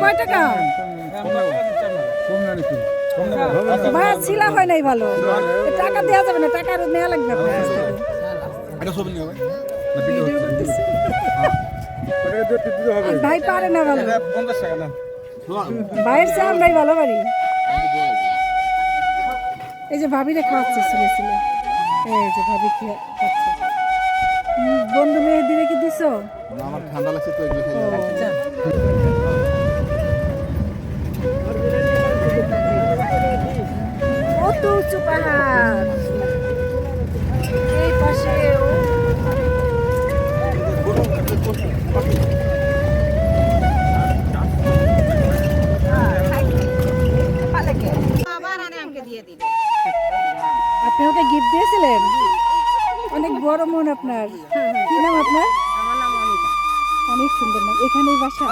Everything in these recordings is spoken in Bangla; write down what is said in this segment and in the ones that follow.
কয় টাকা ভাই ছিলা হয় নাই ভালো টাকা দেওয়া যাবে না টাকা আরো নেওয়া লাগবে আপনার কাছ থেকে ভাই পারে না ভালো ভাইয়ের চা আমরাই ভালো পারি এই যে ভাবিরে খাওয়াচ্ছে ছিলে ছিলে এই যে ভাবি খাচ্ছে বন্ধু মেহেদিরে কি দিছো আমার ঠান্ডা লাগছে তো এগুলো কত উঁচু পাহাড় এই পাশে আপনি ওকে গিফট দিয়েছিলেন অনেক বড় মন আপনার কি নাম আপনার আমার নাম অনিতা অনেক সুন্দর নাম এখানেই বাসা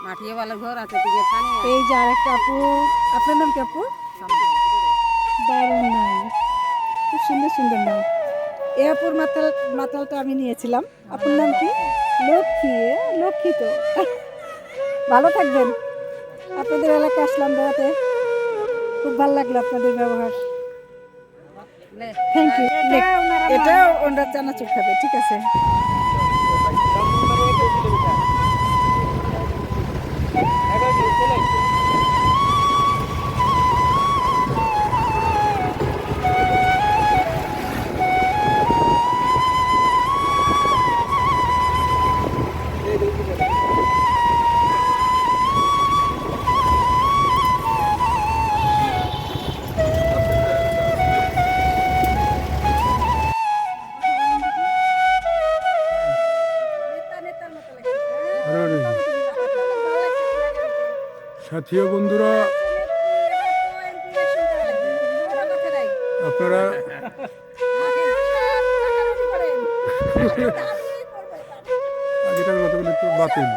মাটিয়াওয়ালার ঘর আছে দিকে পানি এই যে আর একটা আপু আপনার নাম কি আপু দারুণ নাম খুব সুন্দর সুন্দর নাম এ আপুর মাতালটা আমি নিয়েছিলাম আপুর নাম কি লক্ষ্মী লক্ষ্মী তো ভালো থাকবেন আপনাদের এলাকায় আসলাম বেড়াতে খুব ভালো লাগলো আপনাদের ব্যবহার থ্যাংক ইউ এটা ওনারা চানাচুর খাবে ঠিক আছে সাথী ও বন্ধুরা আপনারা আগেটার কথাগুলো একটু বাতিল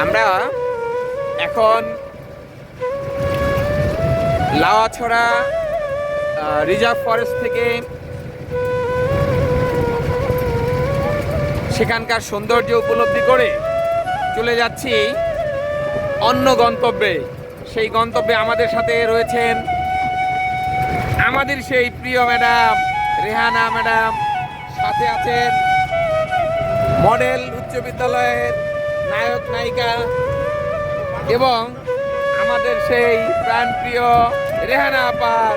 আমরা এখন লাওয়াছড়া রিজার্ভ ফরেস্ট থেকে সেখানকার সৌন্দর্য উপলব্ধি করে চলে যাচ্ছি অন্য গন্তব্যে। সেই গন্তব্যে আমাদের সাথে রয়েছেন আমাদের সেই প্রিয় ম্যাডাম রেহানা ম্যাডাম, সাথে আছেন মডেল উচ্চ বিদ্যালয়ের নায়ক নায়িকা এবং আমাদের সেই প্রাণপ্রিয় রেহানা আপার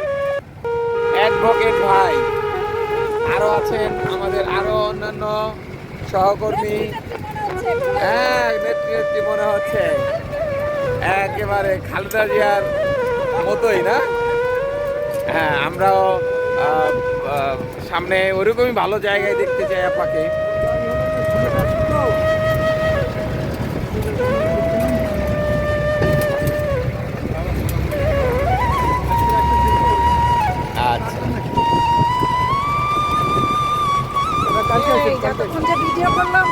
অ্যাডভোকেট ভাই, আরও আছেন আমাদের আরও অন্যান্য সহকর্মী। হ্যাঁ, নেত্রী মনে হচ্ছে একেবারে খালেদা জিয়ার মতোই না? হ্যাঁ, আমরাও সামনে ওরকমই ভালো জায়গায় দেখতে চাই আপাকে। আচ্ছা, কালকে আসেন, এই কালকে যতক্ষণ যে ভিডিও করলাম